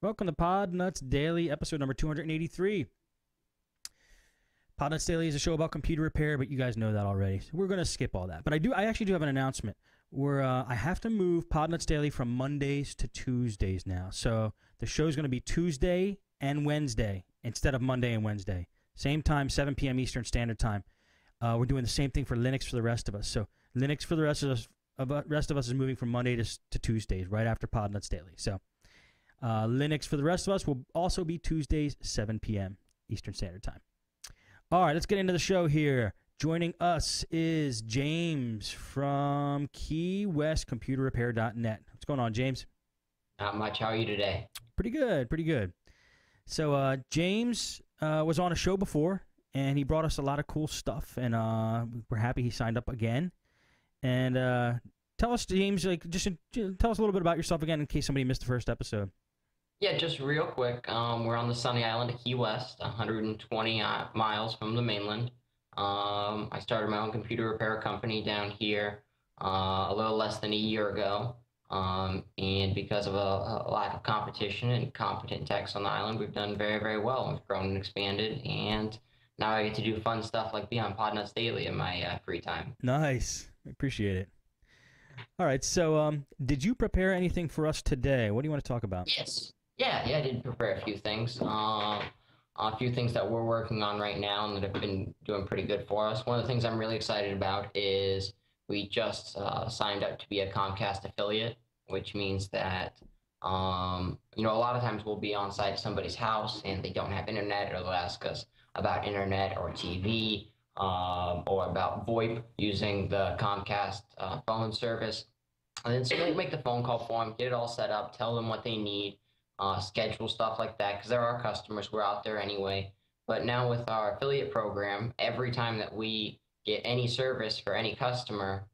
Welcome to Podnutz Daily, episode number 283. Podnutz Daily is a show about computer repair, but you guys know that already. So we're going to skip all that. But I actually do have an announcement where I have to move Podnutz Daily from Mondays to Tuesdays now. So the show's going to be Tuesday and Wednesday instead of Monday and Wednesday. Same time, 7 p.m. Eastern Standard Time. We're doing the same thing for Linux for the rest of us. So Linux for the rest of us is moving from Monday to Tuesdays right after Podnutz Daily. So Linux for the rest of us will also be Tuesdays, 7 p.m. Eastern Standard Time. All right, let's get into the show here. Joining us is James from Key West ComputerRepair.net. What's going on, James? Not much. How are you today? Pretty good, pretty good. So James was on a show before, and he brought us a lot of cool stuff, and we're happy he signed up again. And tell us, James, just tell us a little bit about yourself again in case somebody missed the first episode. Yeah, just real quick. We're on the sunny island of Key West, 120 miles from the mainland. I started my own computer repair company down here a little less than a year ago. And because of a lack of competition and competent techs on the island, we've done very, very well. We've grown and expanded, and now I get to do fun stuff like be on Podnutz Daily in my free time. Nice. I appreciate it. All right, so did you prepare anything for us today? What do you want to talk about? Yes. Yeah, I did prepare a few things. A few things that we're working on right now and that have been doing pretty good for us. One of the things I'm really excited about is we just signed up to be a Comcast affiliate, which means that a lot of times we'll be on site at somebody's house and they don't have internet, or they'll ask us about internet or TV, or about VoIP using the Comcast phone service. And then so we'll make the phone call for them, get it all set up, tell them what they need, schedule stuff like that, because they're our customers. We're out there anyway. But now with our affiliate program, every time that we get any service for any customer,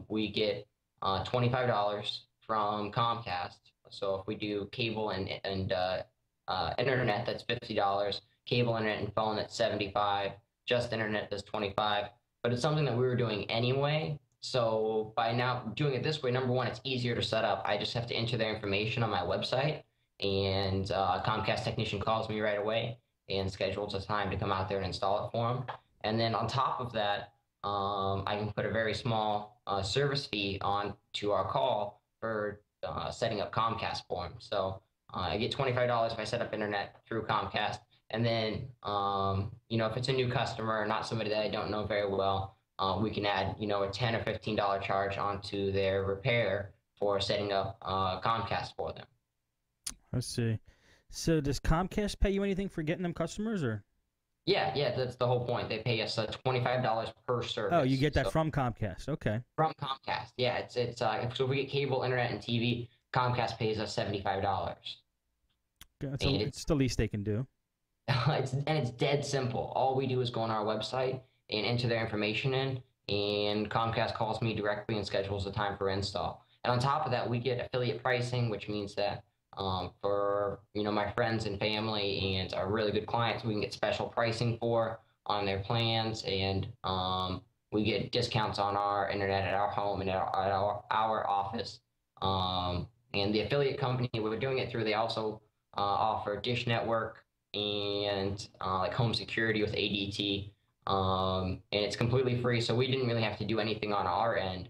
we get $25 from Comcast. So if we do cable and internet, that's $50. Cable, internet, and phone, that's $75. Just internet, that's $25. But it's something that we were doing anyway. So by now doing it this way, number one, it's easier to set up. I just have to enter their information on my website, and a Comcast technician calls me right away and schedules a time to come out there and install it for them. And then on top of that, I can put a very small service fee on to our call for setting up Comcast for them. So I get $25 if I set up internet through Comcast. And then, if it's a new customer, not somebody that I don't know very well, we can add, a $10 or $15 charge onto their repair for setting up Comcast for them. Let's see. So does Comcast pay you anything for getting them customers, or? Yeah, that's the whole point. They pay us $25 per service. Oh, you get that from Comcast. Okay. From Comcast. Yeah, it's so if we get cable, internet, and TV, Comcast pays us $75. It's the least they can do. It's dead simple. All we do is go on our website and enter their information in, and Comcast calls me directly and schedules a time for install. And on top of that, we get affiliate pricing, which means that for my friends and family and our really good clients, we can get special pricing for on their plans, and we get discounts on our internet at our home and at our office. And the affiliate company we're doing it through, they also offer Dish Network and like home security with ADT, and it's completely free, so we didn't really have to do anything on our end,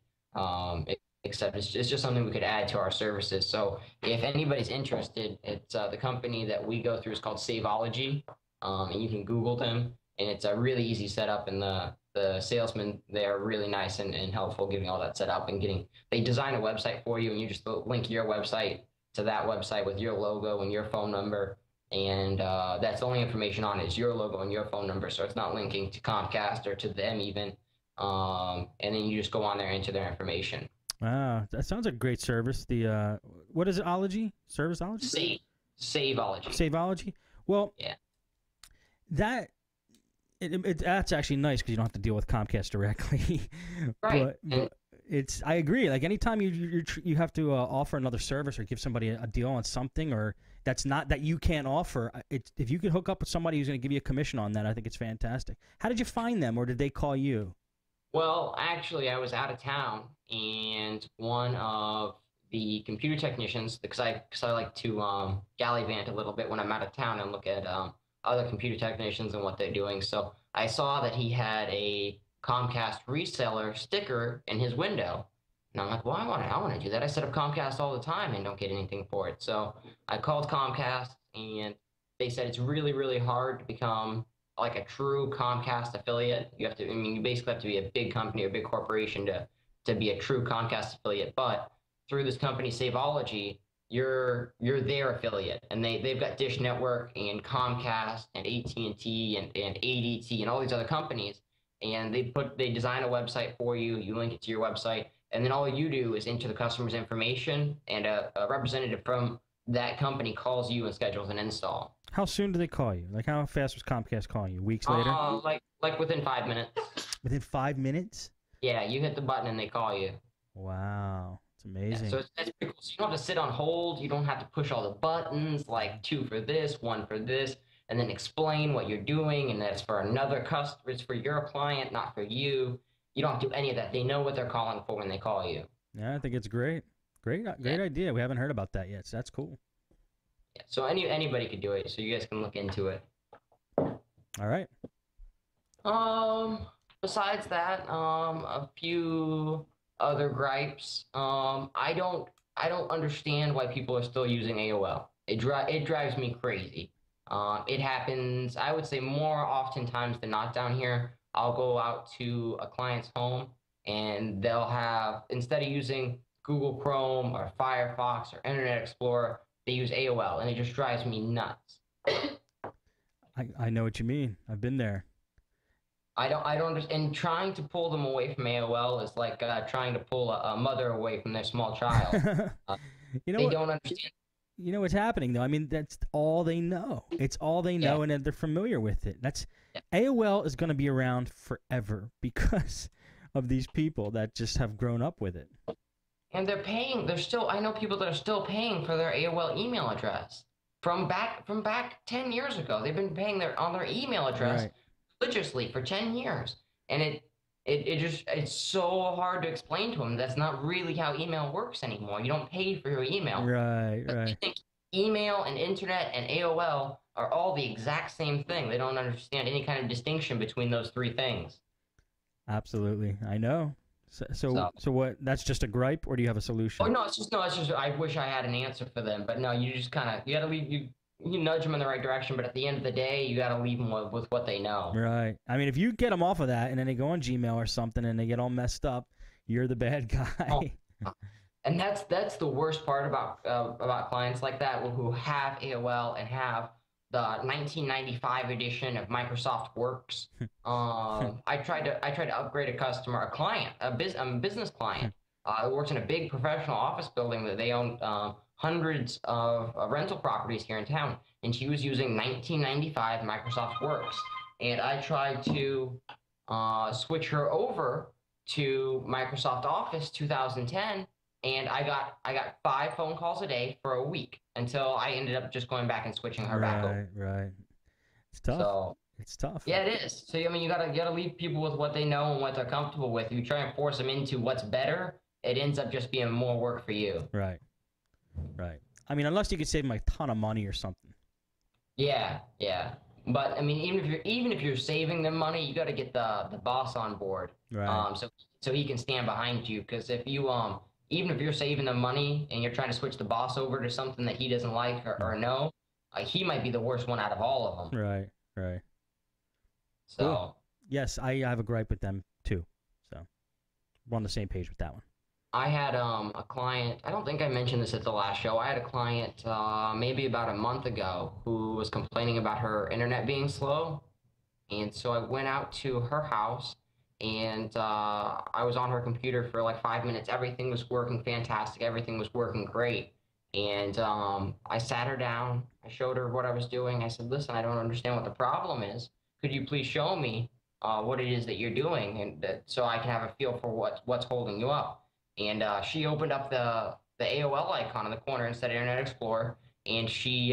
except it's just something we could add to our services. So if anybody's interested, it's the company that we go through is called Saveology, and you can Google them, and it's a really easy setup, and the salesmen, they're really nice and helpful getting all that set up and they design a website for you, and you just link your website to that website with your logo and your phone number. And that's the only information on it is your logo and your phone number, so it's not linking to Comcast or to them even. And then you just go on there and enter their information. Ah, that sounds like a great service. The what is it? Ology? Serviceology? Saveology. Saveology? Well, yeah. That's actually nice because you don't have to deal with Comcast directly. Right. But I agree. Like anytime you have to offer another service or give somebody a deal on something, or that you can't offer, if you can hook up with somebody who's going to give you a commission on that, I think it's fantastic. How did you find them, or did they call you? Well, actually, I was out of town, and one of the computer technicians, because I like to gallivant a little bit when I'm out of town and look at other computer technicians and what they're doing. So I saw that he had a Comcast reseller sticker in his window. And I'm like, well, I want to do that. I set up Comcast all the time and don't get anything for it. So I called Comcast and they said it's really, really hard to become like a true Comcast affiliate. You have to, I mean, you basically have to be a big company or big corporation to be a true Comcast affiliate. But through this company, Saveology, you're their affiliate, and they've got Dish Network and Comcast and AT&T and ADT and all these other companies, and they design a website for you. You link it to your website, and then all you do is enter the customer's information, and a representative from that company calls you and schedules an install. How soon do they call you? Like, how fast was Comcast calling you? Weeks later? Like within 5 minutes. Within 5 minutes? Yeah, you hit the button and they call you. Wow. It's amazing. Yeah, so it's pretty cool. So you don't have to sit on hold. You don't have to push all the buttons, like 2 for this, 1 for this, and then explain what you're doing, and that it's for another customer. It's for your client, not for you. You don't have to do any of that. They know what they're calling for when they call you. Yeah, I think it's great. Great idea. We haven't heard about that yet, so that's cool. Yeah, so anybody could do it, so you guys can look into it. All right. Besides that, a few other gripes. I don't understand why people are still using AOL. It drives me crazy. It happens, I would say, more oftentimes than not down here. I'll go out to a client's home and they'll have, instead of using Google Chrome or Firefox or Internet Explorer, they use AOL, and it just drives me nuts. I know what you mean. I've been there. I don't understand. And trying to pull them away from AOL is like trying to pull a mother away from their small child. They don't understand. You know what's happening though? I mean, that's all they know. It's all they know, and they're familiar with it. AOL is going to be around forever because of these people that just have grown up with it. And they're paying. I know people that are still paying for their AOL email address from back 10 years ago. They've been paying on their email address religiously for 10 years, and it's so hard to explain to them that's not really how email works anymore. You don't pay for your email. Right. They think email and internet and AOL are all the exact same thing. They don't understand any kind of distinction between those 3 things. Absolutely, I know. So what? That's just a gripe, or do you have a solution? Oh no, it's just I wish I had an answer for them, but no, you just kind of you got to leave you nudge them in the right direction, but at the end of the day, you got to leave them with what they know. Right. I mean, if you get them off of that, and then they go on Gmail or something, and they get all messed up, you're the bad guy. Oh. And that's the worst part about clients like that who have AOL and have the 1995 edition of Microsoft Works. I tried to upgrade a client, a business client, that works in a big professional office building that they own hundreds of rental properties here in town, and she was using 1995 Microsoft Works, and I tried to switch her over to Microsoft Office 2010. And I got 5 phone calls a day for a week until I ended up just going back and switching her back over. Right. It's tough. It's tough. Yeah, it is. So I mean, you gotta leave people with what they know and what they're comfortable with. If you try and force them into what's better, it ends up just being more work for you. Right. I mean, unless you could save them a ton of money or something. Yeah. But I mean, even if you're saving them money, you got to get the boss on board. Right. So he can stand behind you, because if you even if you're saving them money and you're trying to switch the boss over to something that he doesn't like or know, he might be the worst one out of all of them. Right. So cool. Yes, I have a gripe with them too. So we're on the same page with that one. I had a client, I don't think I mentioned this at the last show. I had a client maybe about a month ago who was complaining about her internet being slow. And so I went out to her house, and I was on her computer for like 5 minutes. Everything was working fantastic. Everything was working great. And I sat her down. I showed her what I was doing. I said, listen, I don't understand what the problem is. Could you please show me what it is that you're doing, and so I can have a feel for what's holding you up? And she opened up the AOL icon in the corner instead of Internet Explorer, and she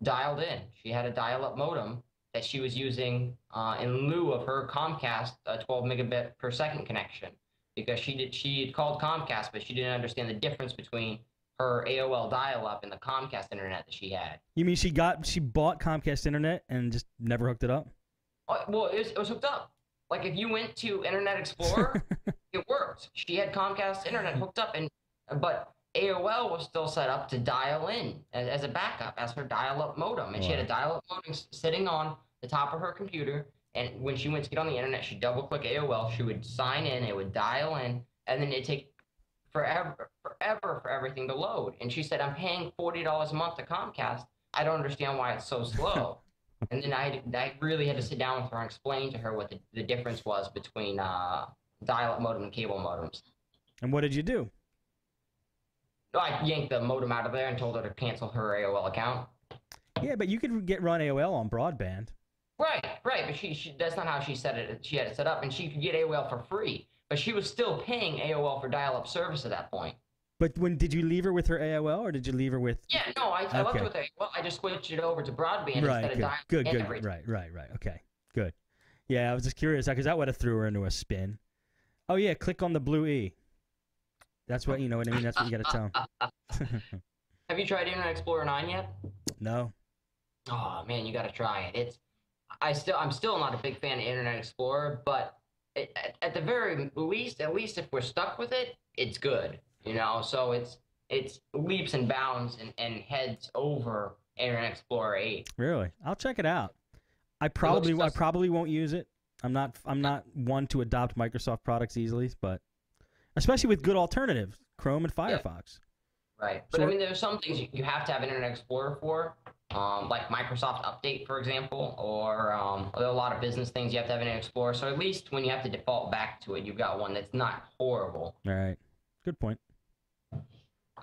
dialed in. She had a dial-up modem that she was using in lieu of her Comcast 12 megabit per second connection. because she had called Comcast, but she didn't understand the difference between her AOL dial-up and the Comcast internet that she had. You mean she bought Comcast internet and just never hooked it up? Well, it was hooked up. Like if you went to Internet Explorer, it worked. She had Comcast internet hooked up, but AOL was still set up to dial in as a backup, as her dial-up modem, and she had a dial-up modem sitting on the top of her computer. And when she went to get on the internet, she'd double-click AOL. She would sign in, it would dial in, and then it'd take forever for everything to load. And she said, "I'm paying $40 a month to Comcast. I don't understand why it's so slow." And then I really had to sit down with her and explain to her what the difference was between dial-up modem and cable modems. And what did you do? I yanked the modem out of there and told her to cancel her AOL account. Yeah, but you could run AOL on broadband. Right, but she that's not how she said it. She had it set up, and she could get AOL for free, but she was still paying AOL for dial-up service at that point. But did you leave her with her AOL, or did you leave her with? Yeah, no, I left her with AOL. I just switched it over to broadband instead of dial-up. Good. Right. Okay, good. Yeah, I was just curious because that would have threw her into a spin. Oh yeah, click on the blue E. That's what, you know what I mean? That's what you got to tell them. Have you tried Internet Explorer 9 yet? No. Oh man, you got to try it. I'm still not a big fan of Internet Explorer, but at the very least, at least if we're stuck with it, it's good. You know, so it's leaps and bounds and heads over Internet Explorer 8. Really? I'll check it out. I probably won't use it. I'm not one to adopt Microsoft products easily, but especially with good alternatives, Chrome and Firefox. Yeah. Right. But I mean, there's some things you have to have Internet Explorer for, like Microsoft Update, for example, or there are a lot of business things you have to have Internet Explorer. So at least when you have to default back to it, you've got one that's not horrible. All right. Good point.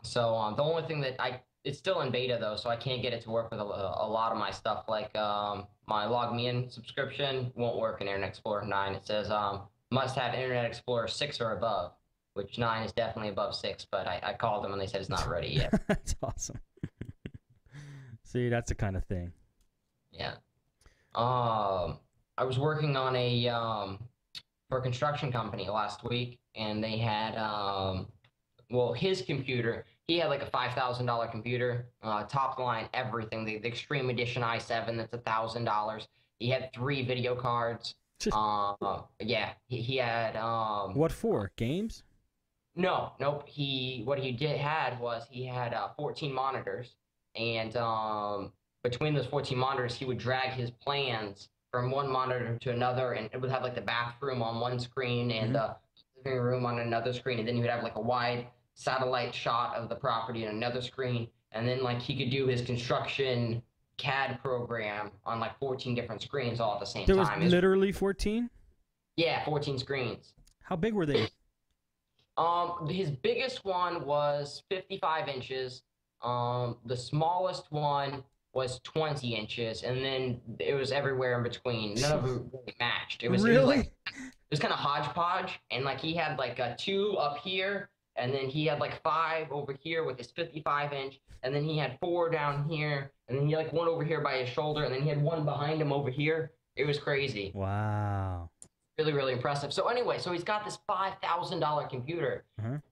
So the only thing that it's still in beta though, so I can't get it to work with a lot of my stuff. Like my Log Me In subscription won't work in Internet Explorer 9. It says must have Internet Explorer 6 or above, which 9 is definitely above 6. But I called them and they said it's not ready yet. That's awesome. See, that's the kind of thing. Yeah. I was working on for a construction company last week, and they had his computer. He had like a $5,000 computer, top line, everything. The Extreme Edition i7, that's $1,000. He had 3 video cards. Yeah, he had. What for? Games? No, nope. He had 14 monitors, and between those 14 monitors, he would drag his plans from one monitor to another, and it would have like the bathroom on one screen and the living room on another screen, and then he would have like a wide satellite shot of the property on another screen, and then like he could do his construction CAD program on like 14 different screens all at the same time. There was literally 14? Yeah, 14 screens. How big were they? His biggest one was 55 inches. The smallest one was 20 inches, and then it was everywhere in between. None of them really matched. It was kind of hodgepodge, and like he had like 2 up here, and then he had like 5 over here with his 55-inch, and then he had 4 down here, and then he had like 1 over here by his shoulder, and then he had 1 behind him over here. It was crazy. Wow. Really, really impressive. So anyway, so he's got this $5,000 computer,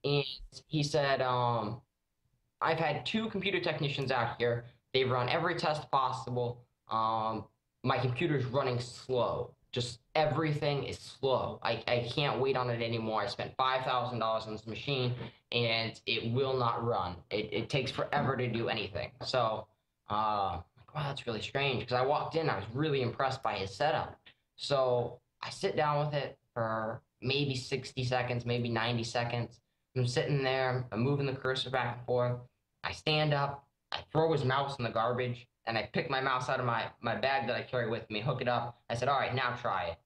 and he said, I've had 2 computer technicians out here. They've run every test possible. My computer's running slow. Just everything is slow. I can't wait on it anymore. I spent $5,000 on this machine, and it will not run. It takes forever to do anything. So, wow, that's really strange, because I walked in, I was really impressed by his setup. So I sit down with it for maybe 60 seconds, maybe 90 seconds. I'm sitting there, I'm moving the cursor back and forth. I stand up, I throw his mouse in the garbage, and I pick my mouse out of my bag that I carry with me, hook it up. I said, all right, now try it.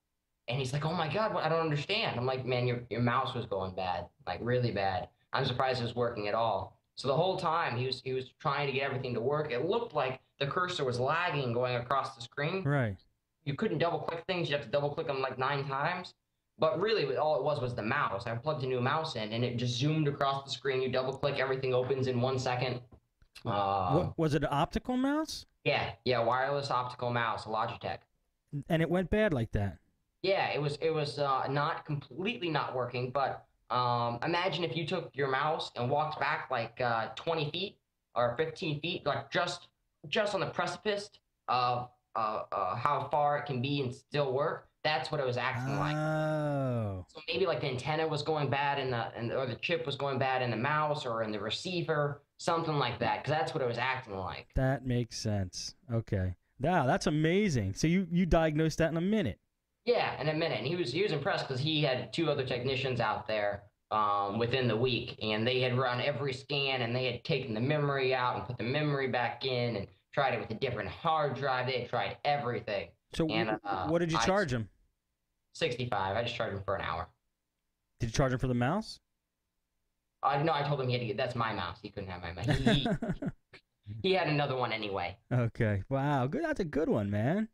And he's like, oh my God, I don't understand. I'm like, man, your mouse was going bad, like really bad. I'm surprised it was working at all. So the whole time he was trying to get everything to work. It looked like the cursor was lagging going across the screen. Right. You couldn't double click things. You have to double click them like 9 times. But really, all it was the mouse. I plugged a new mouse in, and it just zoomed across the screen. You double click, everything opens in 1 second. Was it an optical mouse? Yeah, wireless optical mouse, a Logitech. And it went bad like that? Yeah, it was not completely not working, but Imagine if you took your mouse and walked back like 20 feet or 15 feet, like just on the precipice of how far it can be and still work. That's what it was acting like. Oh, So maybe like the antenna was going bad or the chip was going bad in the mouse or in the receiver, something like that. Because that's what it was acting like. that makes sense. Okay. Wow, that's amazing. So you diagnosed that in a minute. Yeah, in a minute. And he was impressed because he had two other technicians out there within the week, and they had run every scan, and they had taken the memory out and put the memory back in, and tried it with a different hard drive. They had tried everything. So And what did you charge him? 65. I just charged him for an hour. Did you charge him for the mouse? No, I told him he had to get. That's my mouse. He couldn't have my mouse. He had another one anyway. Okay. Wow. Good. That's a good one, man.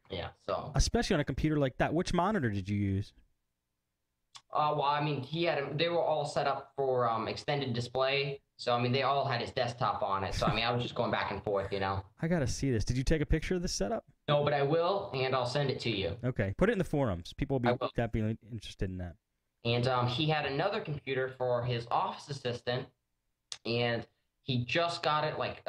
Yeah. So. Especially on a computer like that. Which monitor did you use? Well, I mean, they were all set up for extended display. So, I mean, they all had his desktop on it. So, I mean, I was just going back and forth, I got to see this. Did you take a picture of this setup? No, but I will, and I'll send it to you. Okay. Put it in the forums. People will be definitely interested in that. And he had another computer for his office assistant, and he just got it like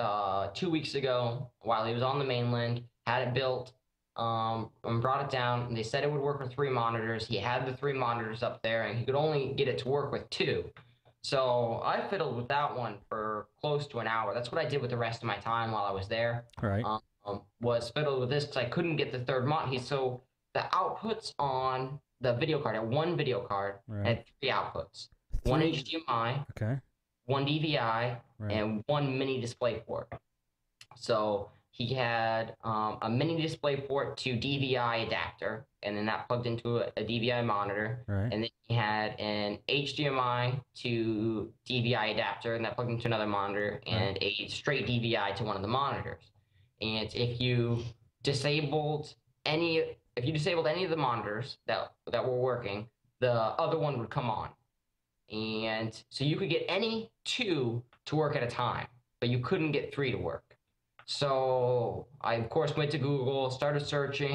2 weeks ago while he was on the mainland, had it built, and brought it down. And they said it would work with 3 monitors. He had the 3 monitors up there, and he could only get it to work with 2. So I fiddled with that one for close to an hour. That's what I did with the rest of my time while I was there. Right. Was fiddled with this because I couldn't get the third So the outputs on the video card, at one video card, had 3 outputs. 1 HDMI, okay, 1 DVI, and 1 mini display port. So he had a mini display port to DVI adapter, and then that plugged into a DVI monitor. Right. And then he had an HDMI to DVI adapter, and that plugged into another monitor, and a straight DVI to one of the monitors. And if you disabled any of the monitors that were working, the other one would come on. And so you could get any 2 to work at a time, but you couldn't get 3 to work. So I, of course, went to Google, started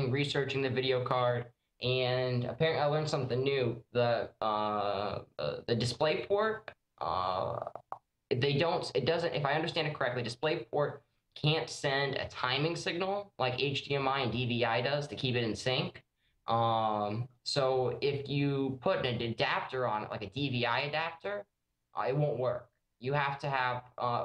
researching the video card, and apparently I learned something new. The display port, if I understand it correctly, DisplayPort can't send a timing signal like HDMI and DVI does to keep it in sync. So if you put an adapter on it, like a DVI adapter, it won't work. You have to have,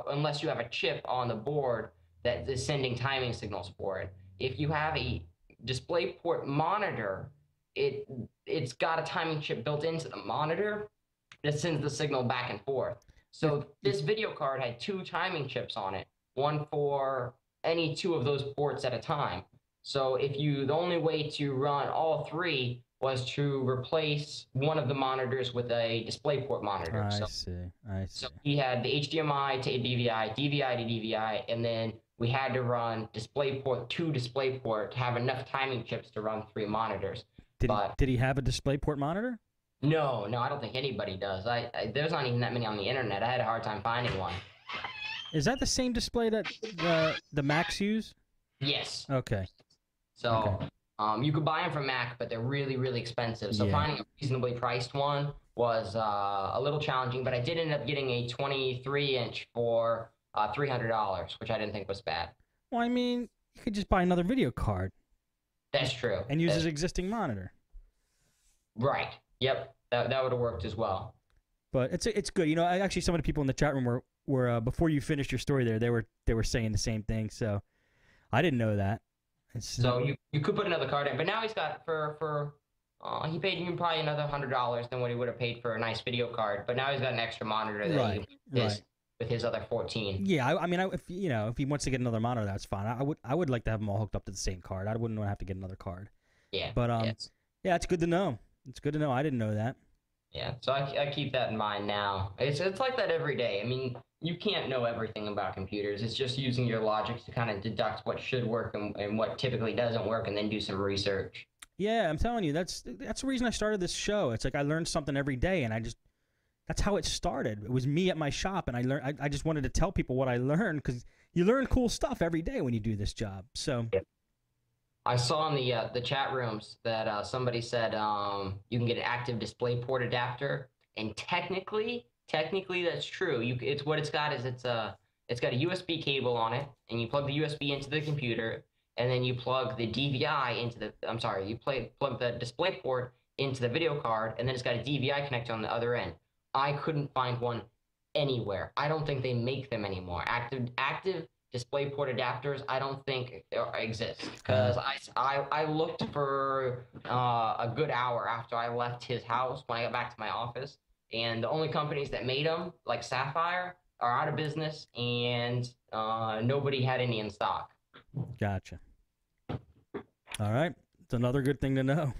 unless you have a chip on the board that is sending timing signals for it. If you have a DisplayPort monitor, it's got a timing chip built into the monitor that sends the signal back and forth. So this video card had 2 timing chips on it, one for any 2 of those ports at a time. So the only way to run all 3 was to replace one of the monitors with a DisplayPort monitor. I see. So he had the HDMI to DVI, DVI to DVI, and then we had to run DisplayPort to DisplayPort to have enough timing chips to run 3 monitors. Did he have a DisplayPort monitor? No, I don't think anybody does. There's not even that many on the internet. I had a hard time finding one. Is that the same display that the Macs use? Yes. Okay. So you could buy them from Mac, but they're really, really expensive. So finding a reasonably priced one was a little challenging, but I did end up getting a 23-inch for $300, which I didn't think was bad. Well, I mean, you could just buy another video card. That's true. And use his existing monitor. Right. Yep. That would have worked as well. But it's good. You know, actually, some of the people in the chat room were before you finished your story there, they were saying the same thing. So I didn't know that. So you could put another card in, but now he's got he paid you probably another $100 than what he would have paid for a nice video card. But now he's got an extra monitor that he can with his other 14. Yeah, I mean, if he wants to get another monitor, that's fine. I would like to have them all hooked up to the same card. I wouldn't want to have to get another card. Yeah. But yeah, it's good to know. It's good to know. I didn't know that. Yeah, so I keep that in mind now. It's like that every day. I mean, you can't know everything about computers. It's just using your logic to kind of deduct what should work and what typically doesn't work, and then do some research. Yeah, I'm telling you, that's the reason I started this show. It's like I learned something every day, and that's how it started. It was me at my shop, and I just wanted to tell people what I learned, because you learn cool stuff every day when you do this job. So. Yeah. I saw in the chat rooms that somebody said you can get an active DisplayPort adapter And technically that's true. It's what it's got is it's got a USB cable on it, and you plug the USB into the computer, and then you plug the DVI into the. I'm sorry, plug the display port into the video card, and then it's got a DVI connector on the other end. I couldn't find one anywhere. I don't think they make them anymore. Active display port adapters, I don't think exist, because I looked for a good hour after I left his house when I got back to my office, and the only companies that made them, like Sapphire, are out of business, and nobody had any in stock. Gotcha. All right, it's another good thing to know.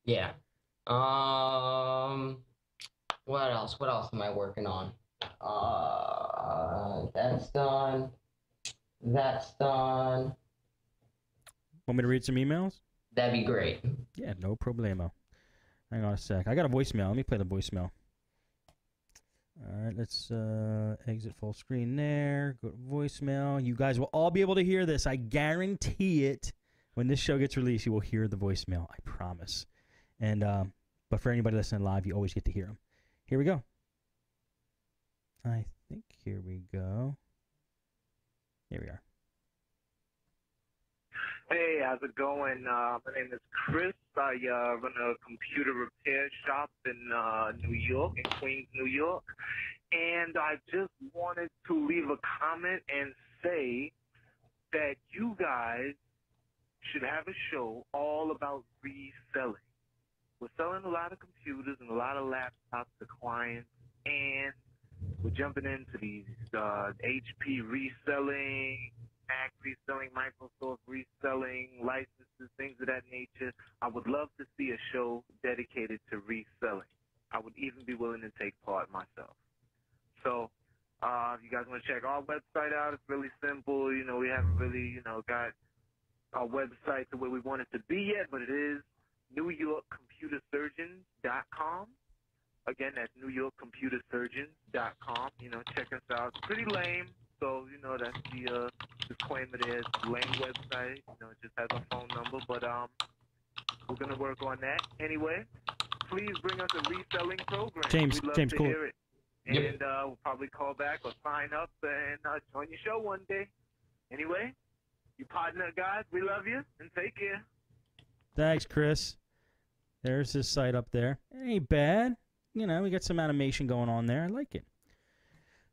Yeah. What else? What else am I working on? That's done. That's done. Want me to read some emails? That'd be great. Yeah, no problemo. Hang on a sec. I got a voicemail. Let me play the voicemail. All right, let's exit full screen there. Go to voicemail. You guys will all be able to hear this. I guarantee it. When this show gets released, you will hear the voicemail. I promise. And but for anybody listening live, you always get to hear them. Here we go. I think here we go. Here we are. Hey, how's it going? My name is Chris. I run a computer repair shop in New York, in Queens, New York. And I just wanted to leave a comment and say that you guys should have a show all about reselling. We're selling a lot of computers and a lot of laptops to clients, and we're jumping into these HP reselling, Mac reselling, Microsoft reselling, licenses, things of that nature. I would love to see a show dedicated to reselling. I would even be willing to take part myself. So if you guys want to check our website out, it's really simple. You know, we haven't really, got our website the way we want it to be yet, but it is NewYorkComputerSurgeons.com. Again, that's NewYorkComputerSurgeons.com. Check us out. It's pretty lame, so, that's the disclaimer there. It's a lame website. It just has a phone number, but we're going to work on that. Anyway, please bring us a reselling program. James, We'd love James, to cool. hear it. And we'll probably call back or sign up and join your show one day. Anyway, you partner guys, we love you, and take care. Thanks, Chris. There's his site up there. It ain't bad. We got some animation going on there. I like it.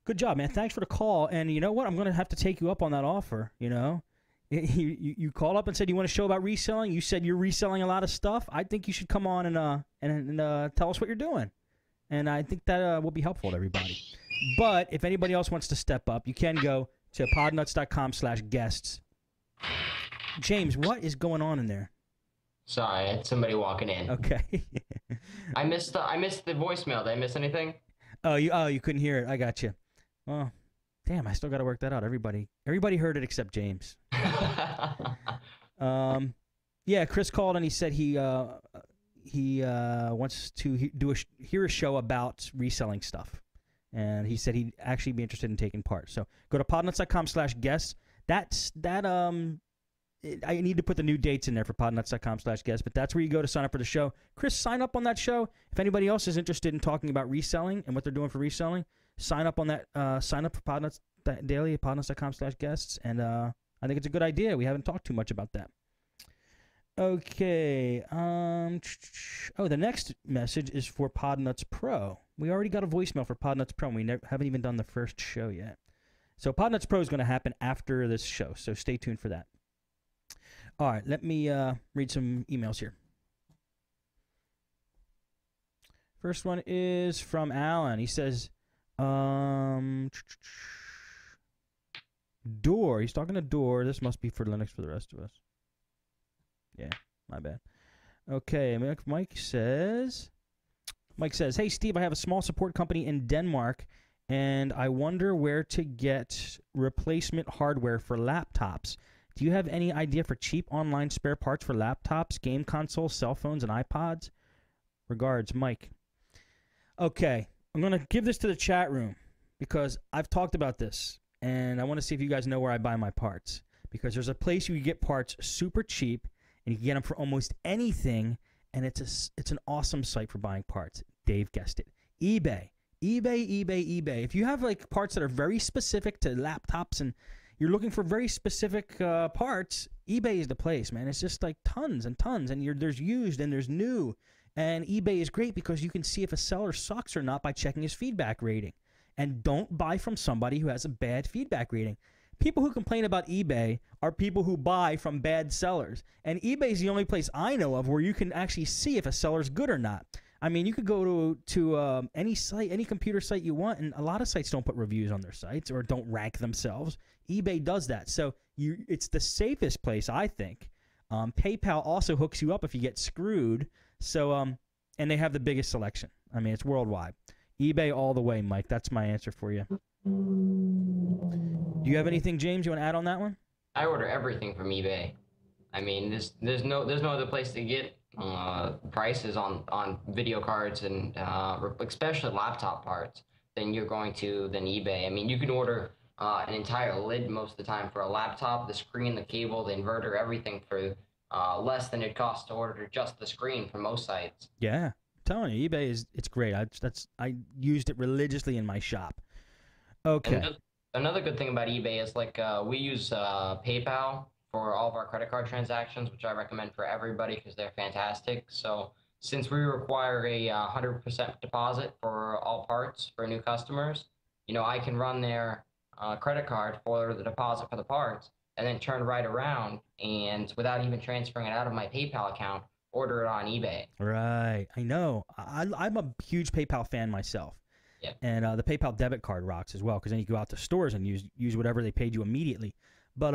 Good job, man. Thanks for the call. And you know what? I'm going to have to take you up on that offer, You called up and said you want a show about reselling. You said you're reselling a lot of stuff. I think you should come on and tell us what you're doing. And I think that will be helpful to everybody. But if anybody else wants to step up, you can go to podnutz.com/guests. James, what is going on in there? Sorry, it's somebody walking in. Okay. I missed the voicemail. Did I miss anything? Oh, you couldn't hear it. I got you. Oh, damn! I still got to work that out. Everybody heard it except James. Yeah, Chris called and he said he wants to hear a show about reselling stuff, and he said he'd actually be interested in taking part. So go to podnutz.com/guests. I need to put the new dates in there for podnutz.com/guests, but that's where you go to sign up for the show. Chris, sign up on that show. If anybody else is interested in talking about reselling and what they're doing for reselling, sign up on that. Sign up for Podnutz Daily at podnutz.com/guests, and I think it's a good idea. We haven't talked too much about that. Okay. The next message is for Podnutz Pro. We already got a voicemail for Podnutz Pro, and we haven't even done the first show yet. So Podnutz Pro is going to happen after this show, so stay tuned for that. All right, let me read some emails here. First one is from Alan. He says, Door. He's talking to Door. This must be for Linux for the rest of us. Yeah, my bad. Okay, Mike says, hey, Steve, I have a small support company in Denmark, and I wonder where to get replacement hardware for laptops. Do you have any idea for cheap online spare parts for laptops, game consoles, cell phones, and iPods? Regards, Mike. Okay, I'm going to give this to the chat room because I've talked about this, and I want to see if you guys know where I buy my parts. Because there's a place you can get parts super cheap, and you can get them for almost anything, and it's an awesome site for buying parts. Dave guessed it. eBay. eBay. If you have like parts that are very specific to laptops and you're looking for very specific parts, eBay is the place, man. It's just like tons and tons, and there's used and there's new. And eBay is great because you can see if a seller sucks or not by checking his feedback rating. And don't buy from somebody who has a bad feedback rating. People who complain about eBay are people who buy from bad sellers. And eBay is the only place I know of where you can actually see if a seller's good or not. I mean, you could go to any site, any computer site you want, and a lot of sites don't put reviews on their sites or don't rank themselves. eBay does that. So it's the safest place, I think. PayPal also hooks you up if you get screwed. So, and they have the biggest selection. I mean, it's worldwide. eBay all the way, Mike. That's my answer for you. Do you have anything, James, you want to add on that one? I order everything from eBay. I mean, there's no other place to get prices on video cards and especially laptop parts than eBay. I mean, you can order an entire lid most of the time for a laptop, the screen, the cable, the inverter, everything for less than it costs to order just the screen from most sites. Yeah, I'm telling you, eBay it's great. I used it religiously in my shop. Okay. And another good thing about eBay is like we use PayPal for all of our credit card transactions, which I recommend for everybody because they're fantastic. So since we require a 100% deposit for all parts for new customers, I can run their credit card for the deposit for the parts and then turn right around and without even transferring it out of my PayPal account, order it on eBay. Right. I know. I'm a huge PayPal fan myself. Yeah. And the PayPal debit card rocks as well because then you go out to stores and use whatever they paid you immediately. But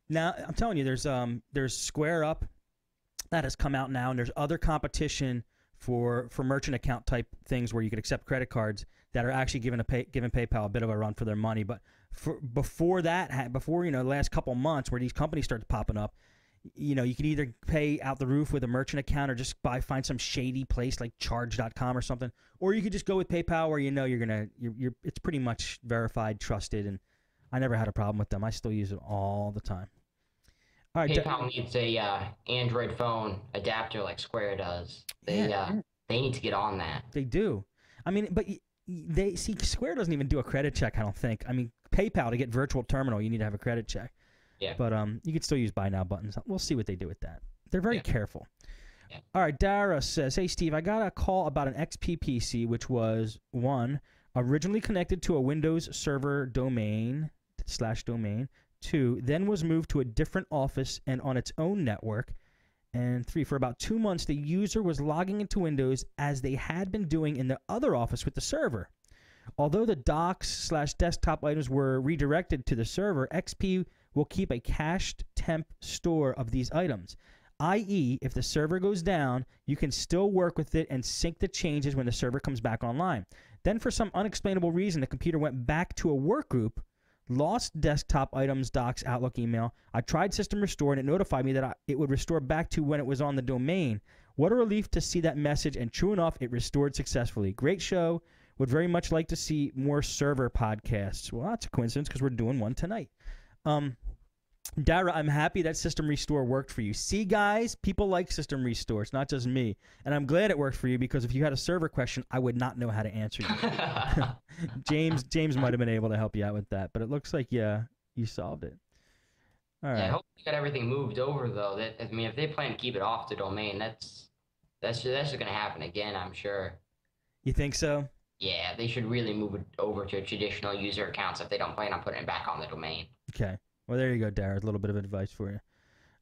now I'm telling you, there's Square Up that has come out now, and there's other competition for merchant account type things where you could accept credit cards that are actually giving PayPal a bit of a run for their money. But before the last couple months where these companies started popping up, you could either pay out the roof with a merchant account or just find some shady place like charge.com or something, or you could just go with PayPal where it's pretty much verified, trusted, and I never had a problem with them. I still use it all the time. All right, PayPal needs a Android phone adapter like Square does. They need to get on that. They do. I mean, but Square doesn't even do a credit check, I don't think. I mean, PayPal, to get virtual terminal, you need to have a credit check. Yeah. But you can still use buy now buttons. We'll see what they do with that. They're very careful. Yeah. All right, Dara says, hey, Steve, I got a call about an XP PC, which was, 1, originally connected to a Windows server domain, /domain, 2, then was moved to a different office and on its own network, and 3, for about 2 months, the user was logging into Windows as they had been doing in the other office with the server. Although the docs/desktop items were redirected to the server, XP will keep a cached temp store of these items, i.e., if the server goes down, you can still work with it and sync the changes when the server comes back online. Then for some unexplainable reason, the computer went back to a work group, lost desktop items, docs, Outlook, email. I tried System Restore, and it notified me that it would restore back to when it was on the domain. What a relief to see that message, and true enough, it restored successfully. Great show. Would very much like to see more server podcasts. Well, that's a coincidence because we're doing one tonight. Dara, I'm happy that System Restore worked for you. See, guys, people like System Restore. It's not just me. And I'm glad it worked for you because if you had a server question, I would not know how to answer you. James might have been able to help you out with that, but it looks like, you solved it. All right. Yeah, I hope you got everything moved over, though. If they plan to keep it off the domain, that's just going to happen again, I'm sure. You think so? Yeah, they should really move it over to traditional user accounts if they don't plan on putting it back on the domain. Okay. Well, there you go, Dara. A little bit of advice for you.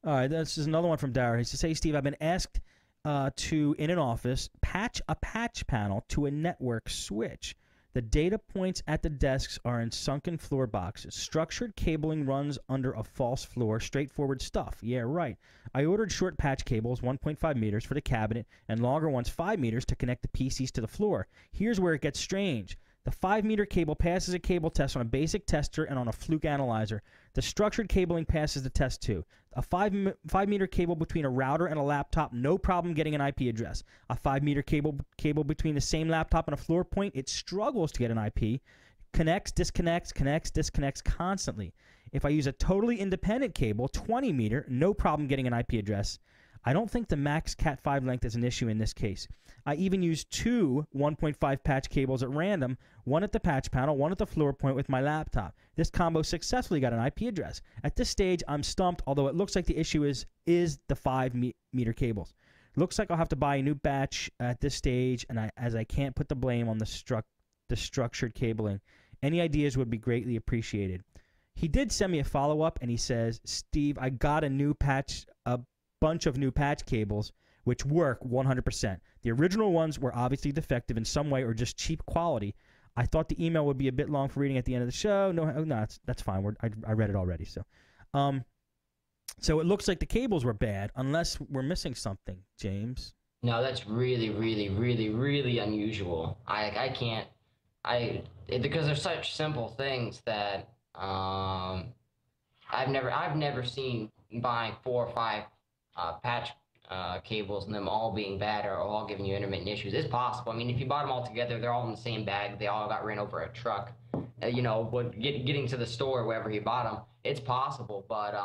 All right, this is another one from Dara. He says, hey, Steve, I've been asked to, in an office, patch a patch panel to a network switch. The data points at the desks are in sunken floor boxes. Structured cabling runs under a false floor. Straightforward stuff. Yeah, right. I ordered short patch cables, 1.5 meters, for the cabinet, and longer ones, 5 meters, to connect the PCs to the floor. Here's where it gets strange. The 5-meter cable passes a cable test on a basic tester and on a fluke analyzer. The structured cabling passes the test too. A 5-meter cable between a router and a laptop, no problem getting an IP address. A 5-meter cable between the same laptop and a floor point, it struggles to get an IP. Connects, disconnects constantly. If I use a totally independent cable, 20-meter, no problem getting an IP address. I don't think the max Cat5 length is an issue in this case. I even used two 1.5 patch cables at random, one at the patch panel, one at the floor point with my laptop. This combo successfully got an IP address. At this stage, I'm stumped, although it looks like the issue is the 5-meter cables. Looks like I'll have to buy a new batch at this stage, and as I can't put the blame on the structured cabling. Any ideas would be greatly appreciated. He did send me a follow-up, and he says, Steve, I got a bunch of new patch cables, which work 100%. The original ones were obviously defective in some way or just cheap quality. I thought the email would be a bit long for reading at the end of the show. No, that's fine. I read it already. So it looks like the cables were bad, unless we're missing something, James. No, that's really, really, really, really unusual. I can't, because they're such simple things that I've never seen buying 4 or 5 patch cables and them all being bad or all giving you intermittent issues. It's possible. I mean, if you bought them all together, they're all in the same bag. They all got ran over a truck. Getting to the store wherever he bought them, it's possible. But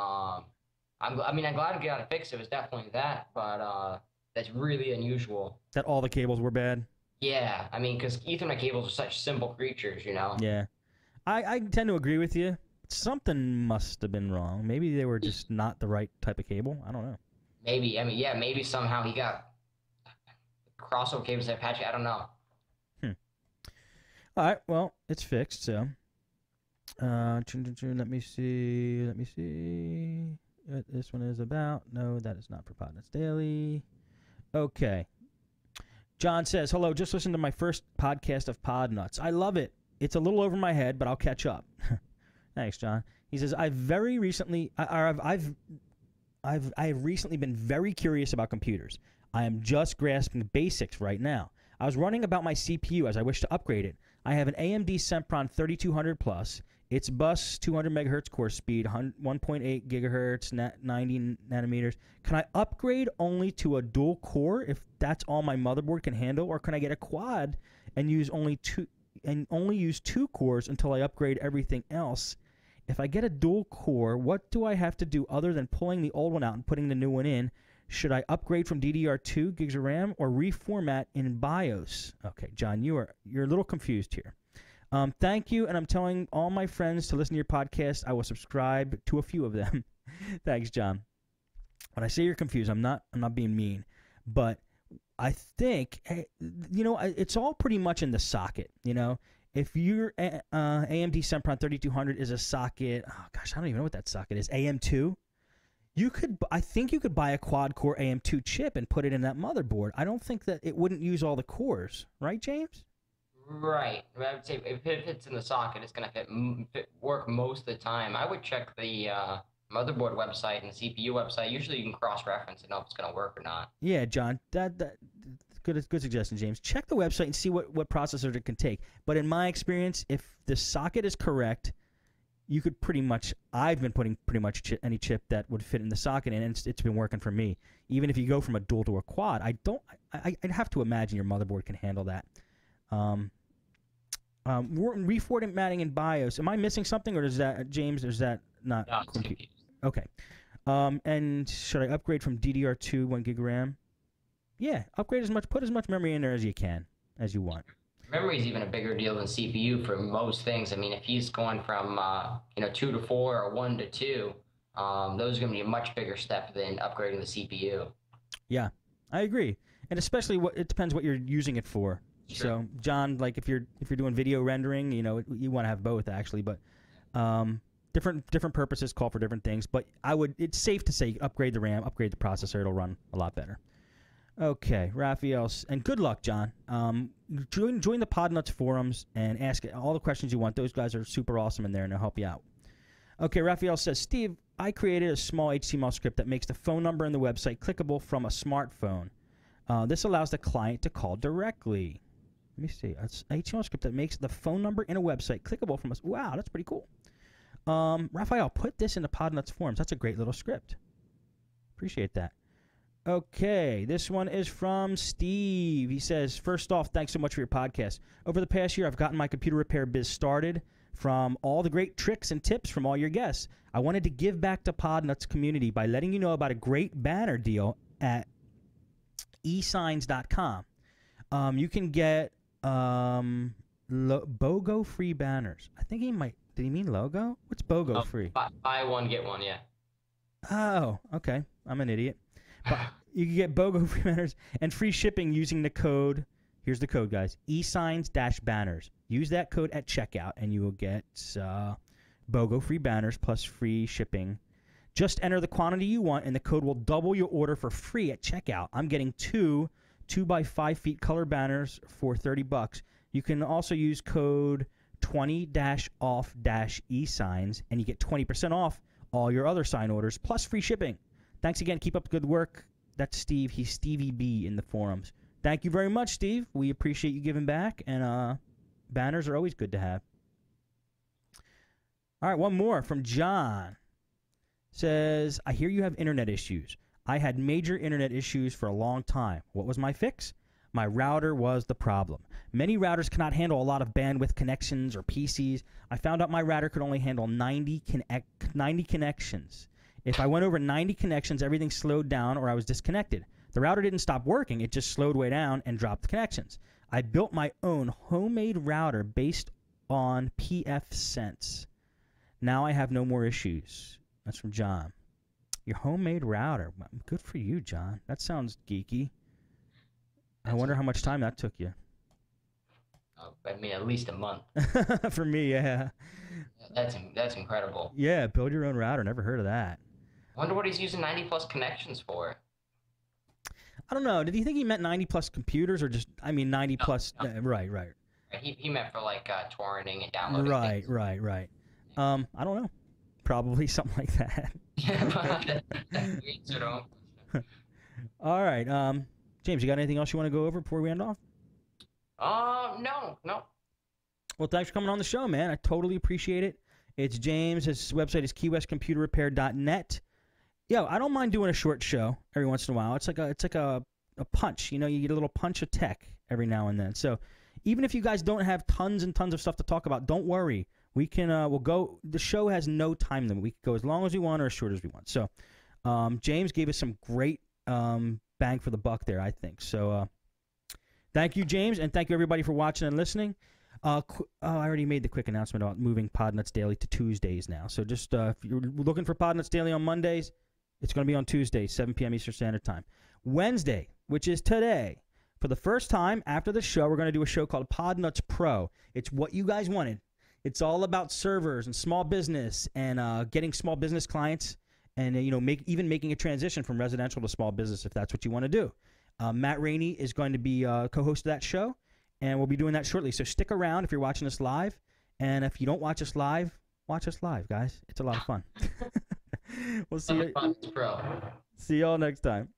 I'm glad to get out and fix it. It was definitely that, but that's really unusual. That all the cables were bad? Yeah, I mean, because Ethernet cables are such simple creatures, you know? Yeah. I tend to agree with you. Something must have been wrong. Maybe they were just not the right type of cable. I don't know. Maybe. I mean, yeah, maybe somehow he got crossover cables that patchy. I don't know. All right, well, it's fixed, so. Let me see what this one is about. No, that is not for Podnutz Daily. Okay. John says, hello, just listened to my first podcast of Podnutz. I love it. It's a little over my head, but I'll catch up. Thanks, John. He says, I've recently been very curious about computers. I am just grasping the basics right now. I was running about my CPU as I wish to upgrade it. I have an AMD Sempron 3200 Plus. Its bus 200 megahertz core speed, 1.8 gigahertz, 90 nanometers. Can I upgrade only to a dual core if that's all my motherboard can handle, or can I get a quad and only use 2 cores until I upgrade everything else? If I get a dual core, what do I have to do other than pulling the old one out and putting the new one in? Should I upgrade from DDR2 gigs of RAM or reformat in BIOS? Okay, John, you're a little confused here. Thank you, and I'm telling all my friends to listen to your podcast. I will subscribe to a few of them. Thanks, John. When I say you're confused, I'm not being mean, but I think it's all pretty much in the socket. If your AMD Sempron 3200 is a socket, oh gosh, I don't even know what that socket is. AM2. I think you could buy a quad-core AM2 chip and put it in that motherboard. I don't think that it wouldn't use all the cores, right, James? Right. I would say if it fits in the socket, it's going to work most of the time. I would check the motherboard website and the CPU website. Usually you can cross-reference and know if it's going to work or not. Yeah, John, that good suggestion, James. Check the website and see what processor it can take. But in my experience, if the socket is correct, you could I've been putting pretty much any chip that would fit in the socket in, and it's been working for me. Even if you go from a dual to a quad, I'd have to imagine your motherboard can handle that. Reformatting in BIOS. Am I missing something, or is that, James, or is that not? No, it's confused. Okay. And should I upgrade from DDR2 1 gig RAM? Yeah, put as much memory in there as you can, as you want. Memory is even a bigger deal than CPU for most things. I mean, if he's going from 2 to 4 or 1 to 2, those are going to be a much bigger step than upgrading the CPU. Yeah, I agree, and especially it depends what you're using it for. Sure. So, John, like if you're doing video rendering, you want to have both actually, but different purposes call for different things. But it's safe to say upgrade the RAM, upgrade the processor, it'll run a lot better. Okay, Raphael, and good luck, John. Join the Podnutz forums and ask all the questions you want. Those guys are super awesome in there, and they'll help you out. Okay, Raphael says, Steve, I created a small HTML script that makes the phone number in the website clickable from a smartphone. This allows the client to call directly. Let me see. It's an HTML script that makes the phone number in a website clickable from a... Wow, that's pretty cool. Raphael, put this in the Podnutz forums. That's a great little script. Appreciate that. Okay, this one is from Steve. He says, first off, thanks so much for your podcast. Over the past year, I've gotten my computer repair biz started from all the great tricks and tips from all your guests. I wanted to give back to Podnutz community by letting you know about a great banner deal at esigns.com. You can get BOGO free banners. I think he might. Did he mean logo? What's BOGO free? Buy one, get one, yeah. Oh, okay. I'm an idiot. But you can get BOGO free banners and free shipping using the code. Here's the code, guys. esigns-banners. Use that code at checkout, and you will get BOGO free banners plus free shipping. Just enter the quantity you want, and the code will double your order for free at checkout. I'm getting two 2x5 feet color banners for $30. You can also use code 20-off-esigns, and you get 20% off all your other sign orders, plus free shipping. Thanks again. Keep up the good work. That's Steve. He's Stevie B in the forums. Thank you very much, Steve. We appreciate you giving back, and banners are always good to have. All right, one more from John. Says, I hear you have internet issues. I had major internet issues for a long time. What was my fix? My router was the problem. Many routers cannot handle a lot of bandwidth connections or PCs. I found out my router could only handle 90 connections. If I went over 90 connections, everything slowed down or I was disconnected. The router didn't stop working. It just slowed way down and dropped the connections. I built my own homemade router based on pfSense. Now I have no more issues. That's from John. Your homemade router. Good for you, John. That sounds geeky. I wonder how much time that took you. I mean, at least a month. For me, yeah. That's incredible. Yeah, build your own router. Never heard of that. I wonder what he's using 90+ connections for. I don't know. Did you think he meant 90+ computers or just, 90+? No. Right. He meant for, like, torrenting and downloading things. Right. I don't know. Probably something like that. All right. James, you got anything else you want to go over before we end off? No. Well, thanks for coming on the show, man. I totally appreciate it. It's James. His website is keywestcomputerrepair.net. Yo, I don't mind doing a short show every once in a while. It's like a punch. You know, you get a little punch of tech every now and then. So even if you guys don't have tons and tons of stuff to talk about, don't worry. We can we'll go. The show has no time limit. We can go as long as we want or as short as we want. So James gave us some great bang for the buck there, I think. So thank you, James, and thank you everybody for watching and listening. I already made the quick announcement about moving Podnutz Daily to Tuesdays now. So just if you're looking for Podnutz Daily on Mondays, it's going to be on Tuesdays, 7 p.m. Eastern Standard Time. Wednesday, which is today, for the first time after the show, we're going to do a show called Podnutz Pro. It's what you guys wanted. It's all about servers and small business and getting small business clients and even making a transition from residential to small business if that's what you want to do. Matt Rainey is going to be co-host of that show, and we'll be doing that shortly. So stick around if you're watching us live, and if you don't watch us live, guys. It's a lot of fun. We'll see you. See y'all next time.